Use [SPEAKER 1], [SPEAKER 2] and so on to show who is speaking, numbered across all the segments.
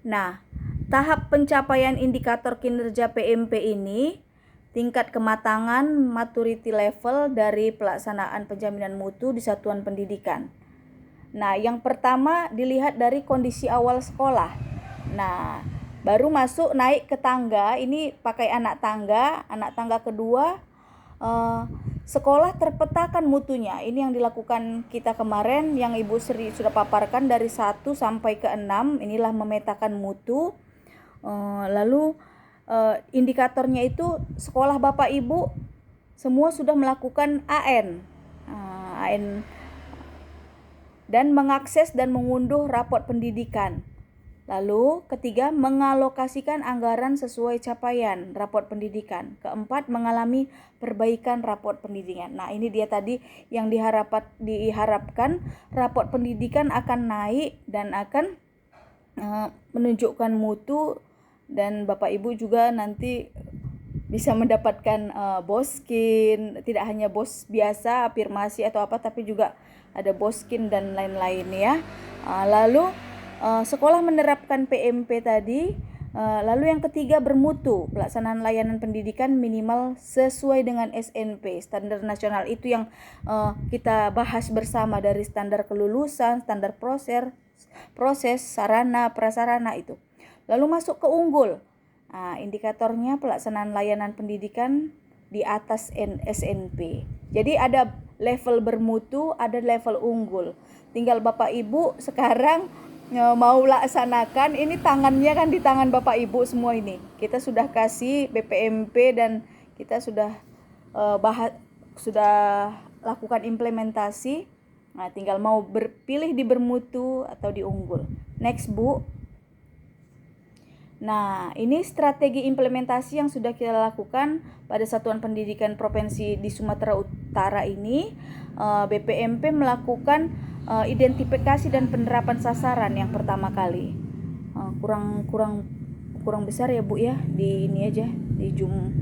[SPEAKER 1] Nah, tahap pencapaian indikator kinerja PMP ini tingkat kematangan maturity level dari pelaksanaan penjaminan mutu di satuan pendidikan. Nah, yang pertama dilihat dari kondisi awal sekolah. Nah, baru masuk naik ke tangga, ini pakai anak tangga kedua, sekolah terpetakan mutunya. Ini yang dilakukan kita kemarin, yang Ibu Sri sudah paparkan dari 1 sampai ke 6, inilah memetakan mutu. Lalu indikatornya itu sekolah Bapak Ibu semua sudah melakukan AN dan mengakses dan mengunduh raport pendidikan. Lalu ketiga, mengalokasikan anggaran sesuai capaian raport pendidikan. Keempat, mengalami perbaikan raport pendidikan. Nah, ini dia tadi yang diharapkan raport pendidikan akan naik dan akan menunjukkan mutu, dan Bapak Ibu juga nanti bisa mendapatkan boskin, tidak hanya bos biasa, afirmasi atau apa, tapi juga ada boskin dan lain-lain ya. Lalu sekolah menerapkan PMP tadi. Lalu yang ketiga, bermutu, pelaksanaan layanan pendidikan minimal sesuai dengan SNP, standar nasional. Itu yang kita bahas bersama, dari standar kelulusan, standar proses, sarana, prasarana itu. Lalu masuk ke unggul. Indikatornya pelaksanaan layanan pendidikan di atas SNP. Jadi ada level bermutu, ada level unggul. Tinggal Bapak Ibu sekarang mau laksanakan. Ini tangannya kan di tangan Bapak Ibu semua ini. Kita sudah kasih BPMP dan kita sudah lakukan implementasi. Nah, tinggal mau pilih di bermutu atau di unggul. Next, Bu. Nah, ini strategi implementasi yang sudah kita lakukan pada Satuan Pendidikan Provinsi di Sumatera Utara ini. BPMP melakukan identifikasi dan penerapan sasaran yang pertama kali. Kurang besar ya Bu ya, di ini aja, di zoom.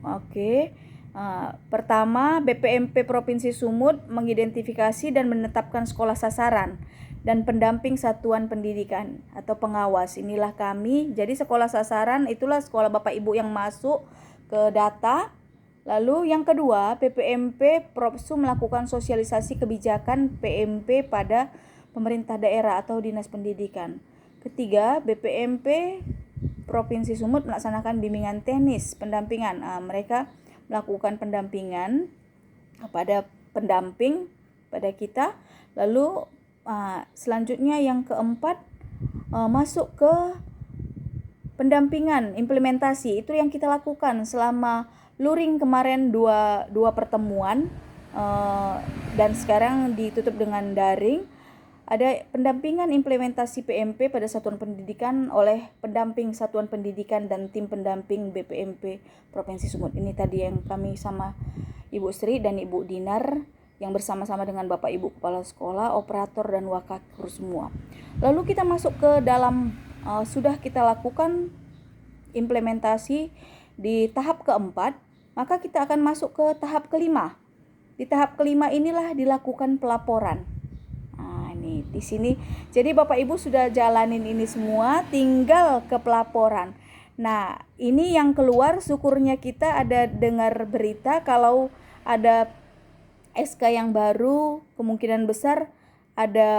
[SPEAKER 1] Oke. Pertama, BPMP Provinsi Sumut mengidentifikasi dan menetapkan sekolah sasaran dan pendamping satuan pendidikan atau pengawas. Inilah kami. Jadi sekolah sasaran itulah sekolah Bapak Ibu yang masuk ke data. Lalu yang kedua, BPMP Propsu melakukan sosialisasi kebijakan PMP pada pemerintah daerah atau dinas pendidikan. Ketiga, BPMP Provinsi Sumut melaksanakan bimbingan teknis pendampingan. Mereka melakukan pendampingan pada pendamping pada kita. Lalu selanjutnya yang keempat, masuk ke pendampingan implementasi. Itu yang kita lakukan selama luring kemarin, dua pertemuan, dan sekarang ditutup dengan daring. Ada pendampingan implementasi PMP pada satuan pendidikan oleh pendamping satuan pendidikan dan tim pendamping BPMP Provinsi Sumut. Ini tadi yang kami sama Ibu Sri dan Ibu Dinar yang bersama-sama dengan Bapak Ibu Kepala Sekolah, operator dan wakakur semua. Lalu kita masuk ke dalam, sudah kita lakukan implementasi di tahap keempat, maka kita akan masuk ke tahap kelima. Di tahap kelima inilah dilakukan pelaporan. Ini di sini. Jadi Bapak Ibu sudah jalanin ini semua, tinggal ke pelaporan. Nah, ini yang keluar, syukurnya kita ada dengar berita kalau ada SK yang baru, kemungkinan besar ada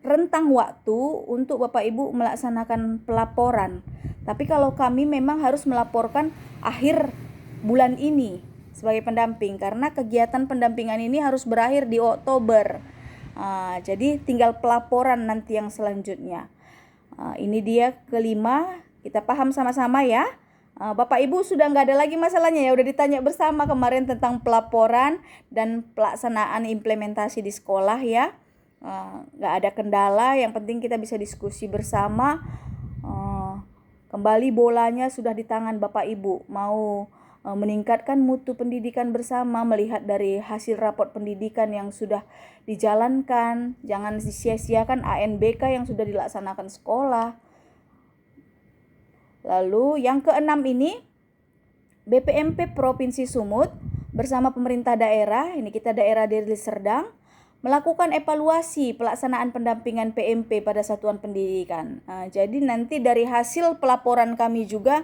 [SPEAKER 1] rentang waktu untuk Bapak Ibu melaksanakan pelaporan. Tapi kalau kami memang harus melaporkan akhir bulan ini sebagai pendamping, karena kegiatan pendampingan ini harus berakhir di Oktober. Jadi tinggal pelaporan nanti yang selanjutnya. Ini dia kelima, kita paham sama-sama ya. Bapak Ibu sudah nggak ada lagi masalahnya ya, udah ditanya bersama kemarin tentang pelaporan dan pelaksanaan implementasi di sekolah ya. Nggak ada kendala, yang penting kita bisa diskusi bersama. Kembali bolanya sudah di tangan Bapak Ibu, mau meningkatkan mutu pendidikan bersama, melihat dari hasil raport pendidikan yang sudah dijalankan, jangan sia-siakan ANBK yang sudah dilaksanakan sekolah. Lalu yang keenam ini, BPMP Provinsi Sumut bersama pemerintah daerah, ini kita daerah Deli Serdang, melakukan evaluasi pelaksanaan pendampingan PMP pada satuan pendidikan. Jadi nanti dari hasil pelaporan kami juga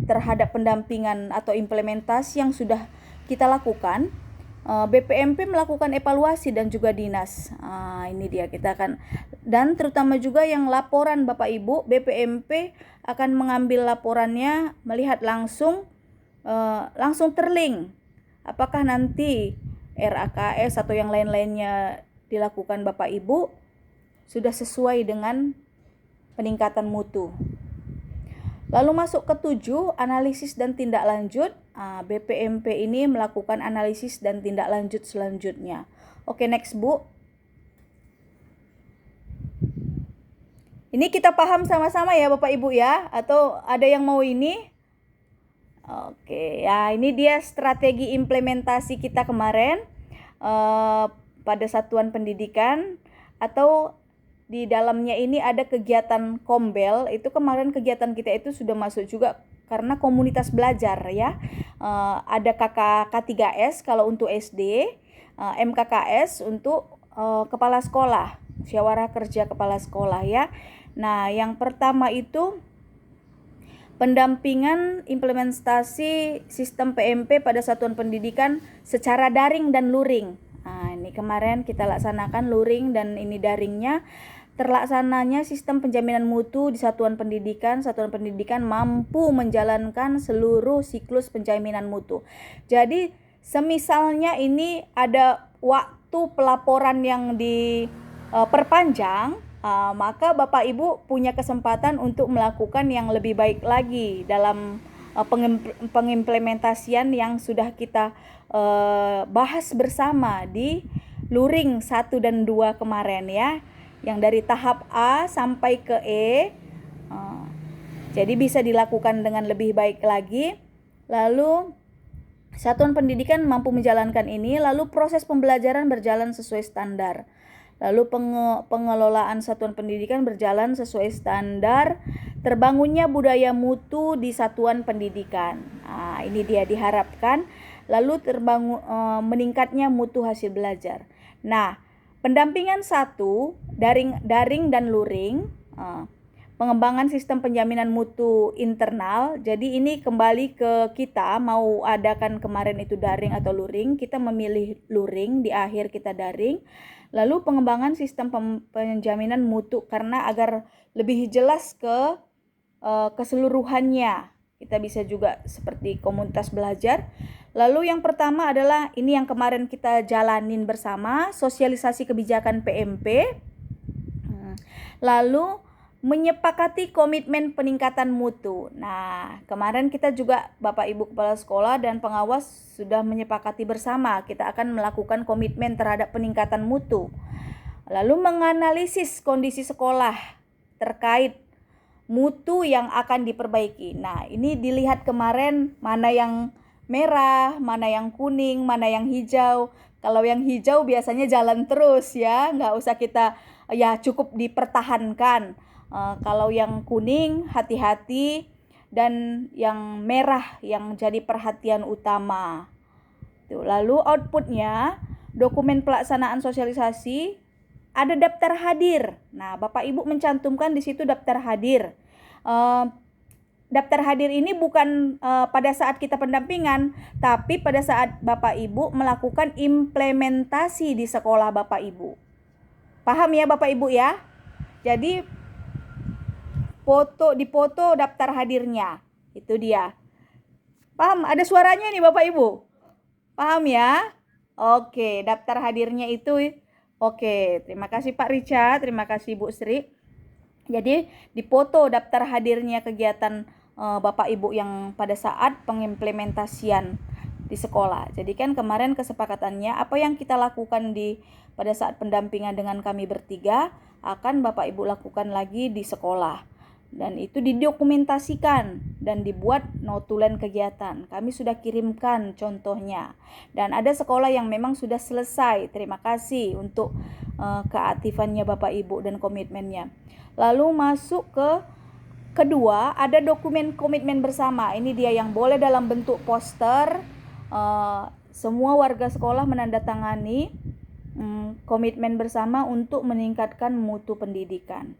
[SPEAKER 1] terhadap pendampingan atau implementasi yang sudah kita lakukan, BPMP melakukan evaluasi dan juga dinas. Ini dia kita akan, dan terutama juga yang laporan Bapak Ibu, BPMP akan mengambil laporannya, melihat langsung terlink apakah nanti RAKS atau yang lain-lainnya dilakukan Bapak Ibu sudah sesuai dengan peningkatan mutu. Lalu masuk ke 7, analisis dan tindak lanjut. BPMP ini melakukan analisis dan tindak lanjut selanjutnya. Oke, next Bu. Ini kita paham sama-sama ya Bapak Ibu ya, atau ada yang mau ini? Oke, ya ini dia strategi implementasi kita kemarin pada satuan pendidikan, atau di dalamnya ini ada kegiatan Kombel. Itu kemarin kegiatan kita itu sudah masuk juga karena komunitas belajar ya. Ada KK3S kalau untuk SD, MKKS untuk kepala sekolah, musyawarah kerja kepala sekolah ya. Nah, yang pertama itu pendampingan implementasi sistem PMP pada satuan pendidikan secara daring dan luring. Ini kemarin kita laksanakan luring dan ini daringnya. Terlaksananya sistem penjaminan mutu di satuan pendidikan. Satuan pendidikan mampu menjalankan seluruh siklus penjaminan mutu. Jadi semisalnya ini ada waktu pelaporan yang diperpanjang, maka Bapak Ibu punya kesempatan untuk melakukan yang lebih baik lagi dalam pengimplementasian yang sudah kita bahas bersama di luring 1 dan 2 kemarin ya, yang dari tahap A sampai ke E. Jadi bisa dilakukan dengan lebih baik lagi. Lalu satuan pendidikan mampu menjalankan ini, lalu proses pembelajaran berjalan sesuai standar. Lalu pengelolaan satuan pendidikan berjalan sesuai standar, terbangunnya budaya mutu di satuan pendidikan. Ini dia diharapkan. Lalu meningkatnya mutu hasil belajar. Nah, pendampingan 1, daring dan luring, pengembangan sistem penjaminan mutu internal. Jadi ini kembali ke kita mau adakan kemarin itu daring atau luring, kita memilih luring, di akhir kita daring. Lalu pengembangan sistem penjaminan mutu karena agar lebih jelas ke keseluruhannya. Kita bisa juga seperti komunitas belajar. Lalu yang pertama adalah ini yang kemarin kita jalanin bersama, sosialisasi kebijakan PMP. Lalu menyepakati komitmen peningkatan mutu. Nah, kemarin kita juga Bapak Ibu Kepala Sekolah dan pengawas sudah menyepakati bersama kita akan melakukan komitmen terhadap peningkatan mutu. Lalu menganalisis kondisi sekolah terkait mutu yang akan diperbaiki. Nah, ini dilihat kemarin mana yang merah, mana yang kuning, mana yang hijau. Kalau yang hijau biasanya jalan terus ya, nggak usah kita ya cukup dipertahankan. Kalau yang kuning hati-hati, dan yang merah yang jadi perhatian utama. Lalu outputnya, dokumen pelaksanaan sosialisasi, ada daftar hadir. Nah, Bapak Ibu mencantumkan di situ daftar hadir. Daftar hadir ini bukan pada saat kita pendampingan, tapi pada saat Bapak Ibu melakukan implementasi di sekolah Bapak Ibu. Paham ya Bapak Ibu ya? Jadi dipoto daftar hadirnya. Itu dia. Paham? Ada suaranya nih Bapak Ibu. Paham ya? Oke, daftar hadirnya itu. Oke, terima kasih Pak Rica, terima kasih Bu Sri. Jadi dipoto daftar hadirnya kegiatan Bapak Ibu yang pada saat pengimplementasian di sekolah. Jadi kan kemarin kesepakatannya apa yang kita lakukan pada saat pendampingan dengan kami bertiga akan Bapak Ibu lakukan lagi di sekolah. Dan itu didokumentasikan dan dibuat notulen kegiatan. Kami sudah kirimkan contohnya. Dan ada sekolah yang memang sudah selesai. Terima kasih untuk keaktifannya Bapak Ibu dan komitmennya. Lalu masuk ke kedua, ada dokumen komitmen bersama. Ini dia yang boleh dalam bentuk poster. Semua warga sekolah menandatangani. komitmen bersama untuk meningkatkan mutu pendidikan.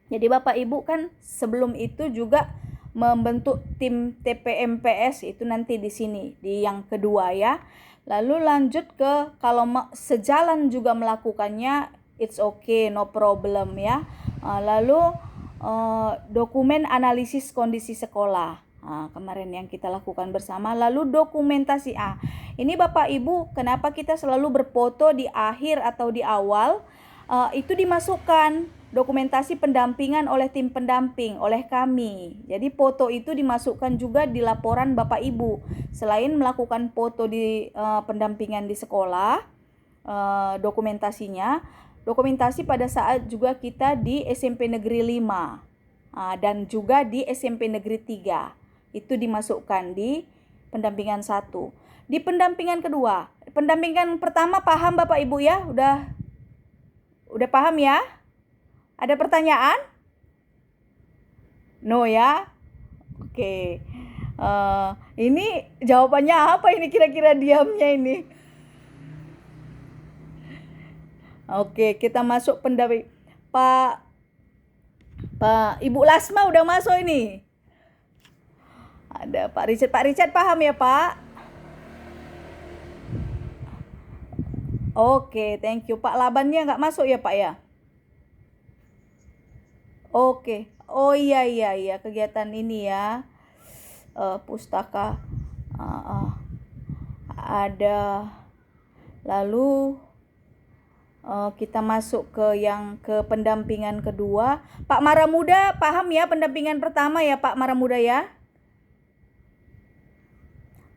[SPEAKER 1] Jadi Bapak Ibu kan sebelum itu juga membentuk tim TPMPS, itu nanti di sini di yang kedua ya. Lalu lanjut ke kalau sejalan juga melakukannya, it's okay, no problem ya. Lalu dokumen analisis kondisi sekolah. Kemarin yang kita lakukan bersama. Lalu dokumentasi. Ini Bapak Ibu, kenapa kita selalu berfoto di akhir atau di awal? Itu dimasukkan dokumentasi pendampingan oleh tim pendamping, oleh kami. Jadi foto itu dimasukkan juga di laporan Bapak Ibu. Selain melakukan foto di pendampingan di sekolah, dokumentasi pada saat juga kita di SMP Negeri 5 dan juga di SMP Negeri 3. Itu dimasukkan di pendampingan 1. Di pendampingan kedua, pendampingan pertama paham Bapak Ibu ya? Udah paham ya? Ada pertanyaan? No ya? Oke. Ini jawabannya apa ini kira-kira diamnya ini? Oke, kita masuk pendamping. Pak Ibu Lasma udah masuk ini. Ada Pak Richard. Pak Richard paham ya Pak? Oke, thank you. Pak Labannya nggak masuk ya Pak ya? Oke. Oh iya kegiatan ini ya. Pustaka ada. Lalu kita masuk ke pendampingan kedua. Pak Maramuda paham ya pendampingan pertama ya Pak Maramuda ya?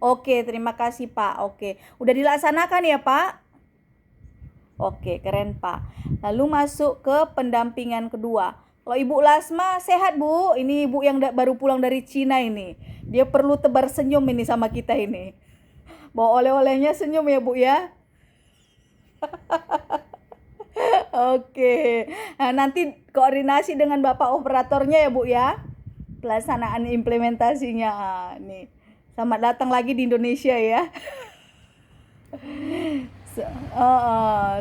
[SPEAKER 1] Oke, terima kasih Pak. Oke, udah dilaksanakan ya Pak? Oke, keren Pak. Lalu masuk ke pendampingan kedua. Kalau Ibu Lasma sehat Bu? Ini Ibu yang baru pulang dari Cina ini. Dia perlu tebar senyum ini sama kita ini. Bawa oleh-olehnya senyum ya Bu ya. Oke. Nah, nanti koordinasi dengan Bapak operatornya ya Bu ya. Pelaksanaan implementasinya. Nih. Selamat datang lagi di Indonesia ya.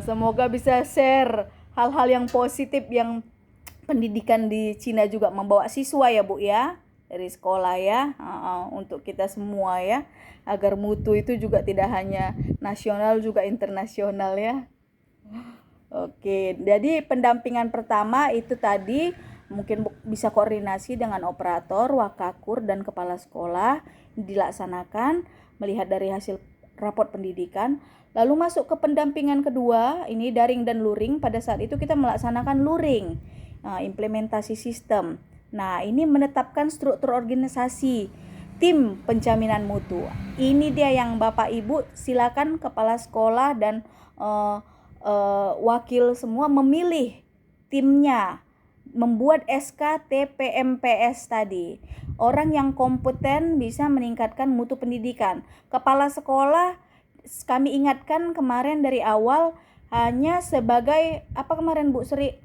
[SPEAKER 1] Semoga bisa share hal-hal yang positif yang pendidikan di Cina juga membawa siswa ya Bu ya, dari sekolah ya, untuk kita semua ya, agar mutu itu juga tidak hanya nasional juga internasional ya. Oke, jadi pendampingan pertama itu tadi mungkin bisa koordinasi dengan operator, wakakur, dan kepala sekolah dilaksanakan melihat dari hasil raport pendidikan. Lalu masuk ke pendampingan kedua, ini daring dan luring. Pada saat itu kita melaksanakan luring, implementasi sistem. Nah, ini menetapkan struktur organisasi tim penjaminan mutu. Ini dia yang Bapak Ibu silakan kepala sekolah dan wakil semua memilih timnya, membuat SK TPMPS tadi. Orang yang kompeten bisa meningkatkan mutu pendidikan. Kepala sekolah kami ingatkan kemarin dari awal hanya sebagai apa kemarin Bu Sri?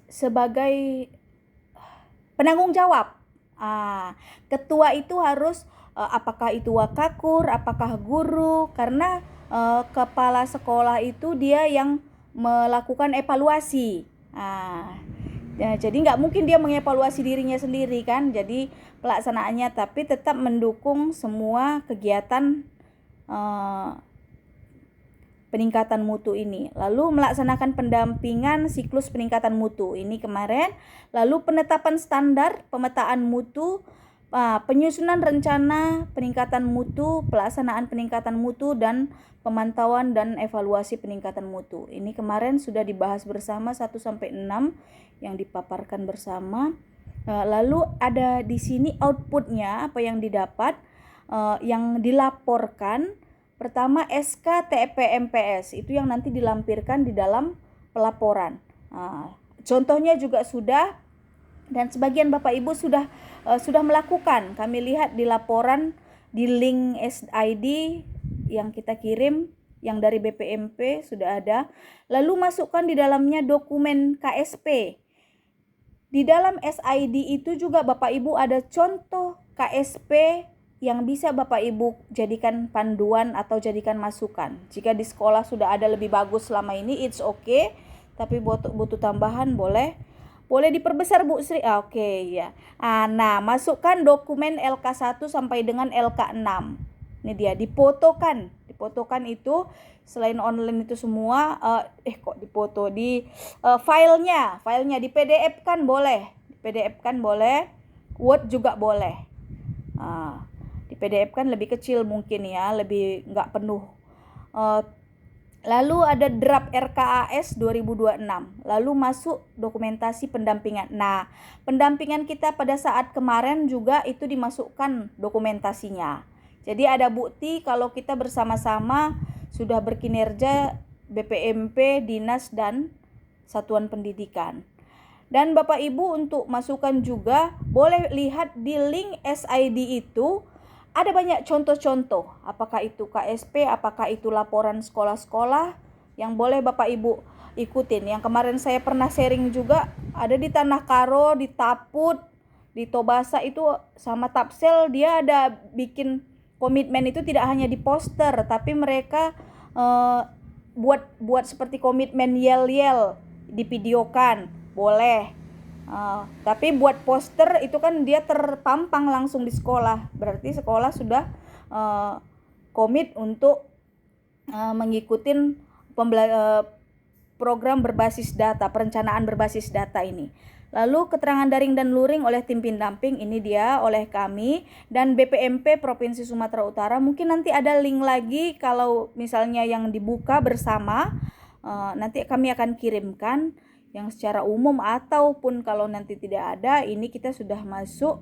[SPEAKER 1] Sebagai penanggung jawab. Ketua itu harus apakah itu wakakur, apakah guru, karena kepala sekolah itu dia yang melakukan evaluasi. Ya, jadi nggak mungkin dia mengevaluasi dirinya sendiri kan, jadi pelaksanaannya, tapi tetap mendukung semua kegiatan peningkatan mutu ini. Lalu melaksanakan pendampingan siklus peningkatan mutu ini kemarin. Lalu penetapan standar pemetaan mutu, penyusunan rencana peningkatan mutu, pelaksanaan peningkatan mutu, dan pemantauan dan evaluasi peningkatan mutu. Ini kemarin sudah dibahas bersama 1-6 yang dipaparkan bersama. Lalu ada di sini outputnya apa yang didapat, yang dilaporkan. Pertama SK TPMPS itu yang nanti dilampirkan di dalam pelaporan. Contohnya juga sudah, dan sebagian Bapak Ibu sudah melakukan. Kami lihat di laporan di link SID yang kita kirim yang dari BPMP sudah ada. Lalu masukkan di dalamnya dokumen KSP. Di dalam SID itu juga Bapak Ibu ada contoh KSP yang bisa Bapak Ibu jadikan panduan atau jadikan masukan. Jika di sekolah sudah ada lebih bagus selama ini, it's okay. Tapi butuh tambahan boleh. Boleh diperbesar Bu Sri. Oke, ya. Nah, masukkan dokumen LK1 sampai dengan LK6. Ini dia, difotokan. Difotokan itu selain online itu semua kok dipoto di filenya di PDF kan boleh. Di PDF kan boleh. Word juga boleh. Di PDF kan lebih kecil mungkin ya, lebih nggak penuh. Lalu ada draft RKAS 2026. Lalu masuk dokumentasi pendampingan. Nah, pendampingan kita pada saat kemarin juga itu dimasukkan dokumentasinya. Jadi ada bukti kalau kita bersama-sama sudah berkinerja BPMP, dinas, dan satuan pendidikan. Dan Bapak Ibu untuk masukan juga boleh lihat di link SID itu ada banyak contoh-contoh, apakah itu KSP, apakah itu laporan sekolah-sekolah yang boleh Bapak Ibu ikutin. Yang kemarin saya pernah sharing juga ada di Tanah Karo, di Taput, di Tobasa itu sama Tapsel, dia ada bikin komitmen itu tidak hanya di poster, tapi mereka buat seperti komitmen yel-yel, divideokan, boleh. Tapi buat poster itu kan dia terpampang langsung di sekolah, berarti sekolah sudah komit untuk mengikuti program berbasis data, perencanaan berbasis data ini. Lalu keterangan daring dan luring oleh tim pendamping, ini dia oleh kami dan BPMP Provinsi Sumatera Utara. Mungkin nanti ada link lagi kalau misalnya yang dibuka bersama, nanti kami akan kirimkan yang secara umum, ataupun kalau nanti tidak ada, ini kita sudah masuk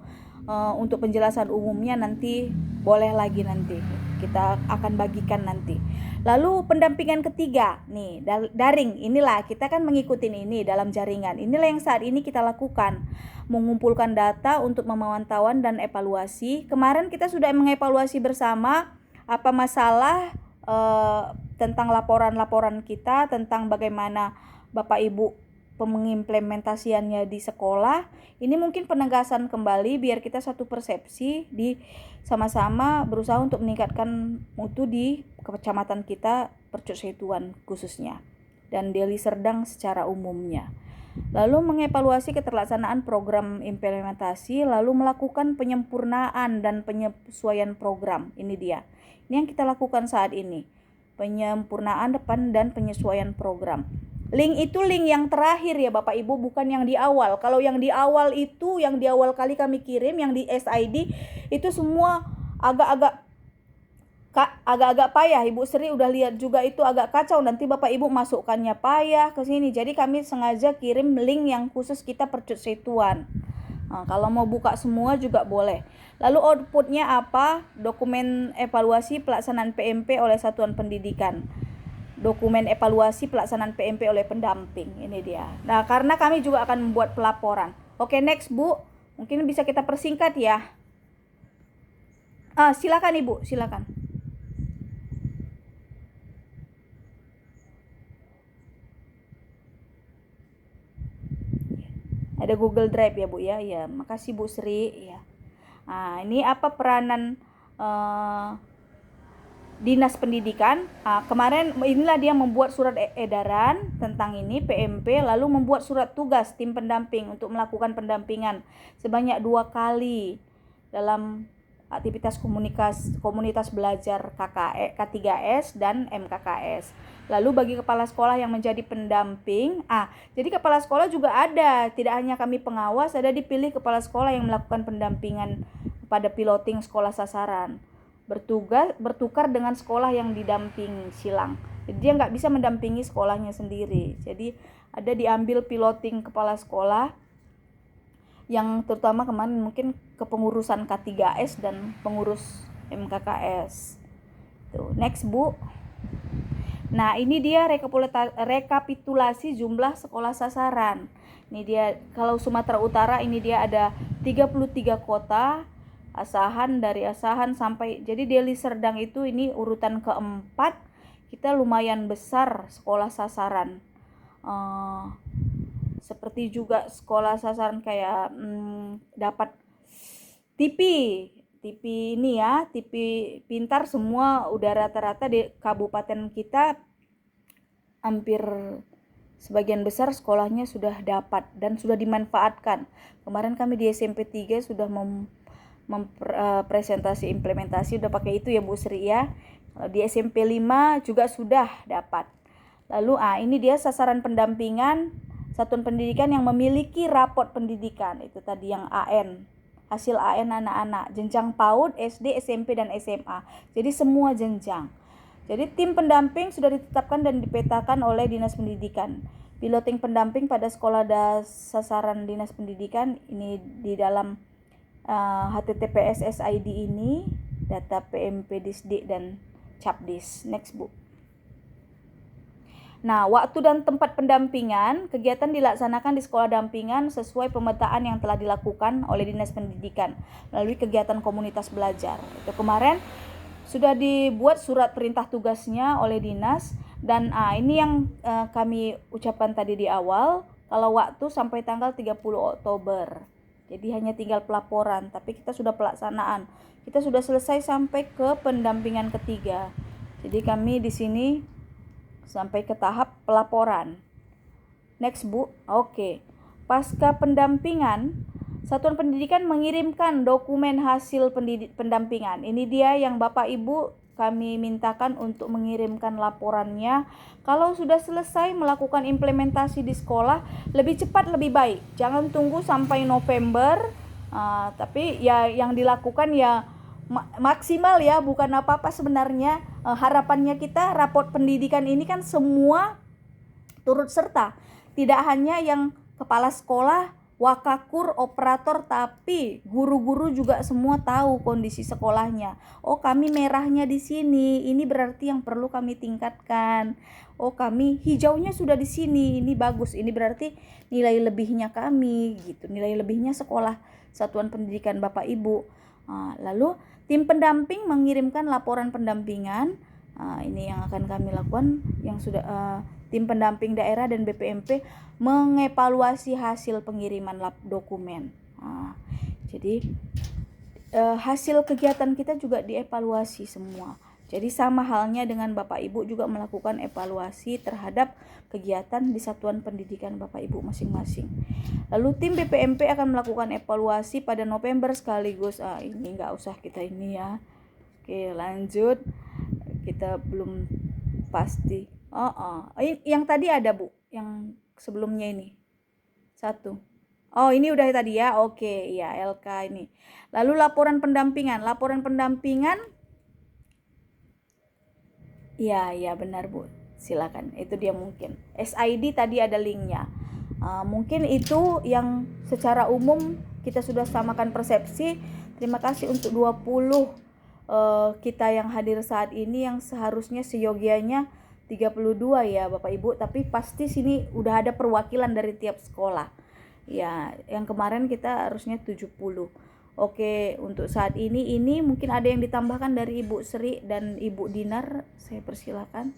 [SPEAKER 1] untuk penjelasan umumnya nanti boleh lagi, nanti kita akan bagikan nanti. Lalu pendampingan ketiga nih, daring, inilah kita kan mengikuti ini dalam jaringan. Inilah yang saat ini kita lakukan, mengumpulkan data untuk memantauan dan evaluasi. Kemarin kita sudah mengevaluasi bersama apa masalah tentang laporan-laporan kita, tentang bagaimana Bapak Ibu pengimplementasiannya di sekolah. Ini mungkin penegasan kembali biar kita satu persepsi, di sama-sama berusaha untuk meningkatkan mutu di kecamatan kita, Percut Setuan khususnya, dan Deli Serdang secara umumnya. Lalu mengevaluasi keterlaksanaan program implementasi, lalu melakukan penyempurnaan dan penyesuaian program. Ini dia. Ini yang kita lakukan saat ini. Penyempurnaan depan dan penyesuaian program. Link itu link yang terakhir ya Bapak Ibu, bukan yang di awal. Kalau yang di awal itu, yang di awal kali kami kirim, yang di SID itu semua agak-agak payah. Ibu Sri udah lihat juga itu agak kacau. Nanti Bapak Ibu masukkannya payah ke sini. Jadi kami sengaja kirim link yang khusus kita Percut Setuan. Kalau mau buka semua juga boleh. Lalu outputnya apa? Dokumen evaluasi pelaksanaan PMP oleh satuan pendidikan. Dokumen evaluasi pelaksanaan PMP oleh pendamping. Ini dia. Nah, karena kami juga akan membuat pelaporan. Oke, next Bu. Mungkin bisa kita persingkat ya. Silakan Ibu, silakan. Ada Google Drive ya Bu ya. Ya, makasih Bu Sri ya. Ini apa peranan Dinas Pendidikan. Kemarin inilah dia membuat surat edaran tentang ini PMP, lalu membuat surat tugas tim pendamping untuk melakukan pendampingan sebanyak 2 kali dalam aktivitas komunitas belajar K3S dan MKKS. Lalu bagi kepala sekolah yang menjadi pendamping, jadi kepala sekolah juga ada, tidak hanya kami pengawas, ada dipilih kepala sekolah yang melakukan pendampingan pada piloting sekolah sasaran. Bertukar dengan sekolah yang didamping silang. Jadi dia nggak bisa mendampingi sekolahnya sendiri. Jadi ada diambil piloting kepala sekolah yang terutama kemarin mungkin kepengurusan K3S dan pengurus MKKS. Tuh, next Bu. Nah, ini dia rekapitulasi jumlah sekolah sasaran. Ini dia, kalau Sumatera Utara ini dia ada 33 kota, dari Asahan sampai, jadi Deli Serdang itu ini urutan keempat. Kita lumayan besar sekolah sasaran. Seperti juga sekolah sasaran kayak dapat TV TV ini ya, TV pintar semua udah rata-rata di kabupaten kita hampir sebagian besar sekolahnya sudah dapat dan sudah dimanfaatkan. Kemarin kami di SMP 3 sudah presentasi implementasi udah pakai itu ya Bu Sri ya. Kalau di SMP 5 juga sudah dapat. Lalu ini dia sasaran pendampingan satuan pendidikan yang memiliki rapot pendidikan. Itu tadi yang AN. Hasil AN anak-anak jenjang PAUD, SD, SMP dan SMA. Jadi semua jenjang. Jadi tim pendamping sudah ditetapkan dan dipetakan oleh Dinas Pendidikan. Piloting pendamping pada sekolah sasaran Dinas Pendidikan ini di dalam HTTPS SID ini, data PMP Disdik dan Capdis. Next Bu. Nah, waktu dan tempat pendampingan, kegiatan dilaksanakan di sekolah dampingan sesuai pemetaan yang telah dilakukan oleh Dinas Pendidikan melalui kegiatan komunitas belajar. Itu kemarin sudah dibuat surat perintah tugasnya oleh dinas dan ini yang kami ucapkan tadi di awal, kalau waktu sampai tanggal 30 Oktober. Jadi hanya tinggal pelaporan, tapi kita sudah pelaksanaan. Kita sudah selesai sampai ke pendampingan ketiga. Jadi kami di sini sampai ke tahap pelaporan. Next Bu. Oke. Pasca pendampingan, Satuan Pendidikan mengirimkan dokumen hasil pendampingan. Ini dia yang Bapak Ibu kami mintakan untuk mengirimkan laporannya. Kalau sudah selesai melakukan implementasi di sekolah, lebih cepat lebih baik. Jangan tunggu sampai November. Tapi ya yang dilakukan ya maksimal ya, bukan apa-apa sebenarnya. Harapannya kita raport pendidikan ini kan semua turut serta. Tidak hanya yang kepala sekolah, wakakur, operator, tapi guru-guru juga semua tahu kondisi sekolahnya. Oh, kami merahnya di sini, ini berarti yang perlu kami tingkatkan. Oh, kami hijaunya sudah di sini, ini bagus, ini berarti nilai lebihnya kami, gitu. Nilai lebihnya sekolah Satuan Pendidikan Bapak Ibu. Lalu tim pendamping mengirimkan laporan pendampingan. Ini yang akan kami lakukan, yang sudah tim pendamping daerah dan BPMP mengevaluasi hasil pengiriman dokumen. Jadi hasil kegiatan kita juga dievaluasi semua. Jadi sama halnya dengan Bapak Ibu juga melakukan evaluasi terhadap kegiatan di satuan pendidikan Bapak Ibu masing-masing. Lalu tim BPMP akan melakukan evaluasi pada November sekaligus. Ini nggak usah kita ini ya. Oke, lanjut. Kita belum pasti. Yang tadi ada Bu, yang sebelumnya ini. 1. Oh, ini udah tadi ya. Oke, ya LK ini. Lalu laporan pendampingan. Laporan pendampingan. Ya benar Bu. Silakan. Itu dia mungkin. SID tadi ada linknya. Mungkin itu yang secara umum kita sudah samakan persepsi. Terima kasih untuk 20 kita yang hadir saat ini, yang seharusnya seyogianya 32 ya Bapak Ibu, tapi pasti sini udah ada perwakilan dari tiap sekolah. Ya, yang kemarin kita harusnya 70. Oke, untuk saat ini mungkin ada yang ditambahkan dari Ibu Sri dan Ibu Dinar, saya persilakan.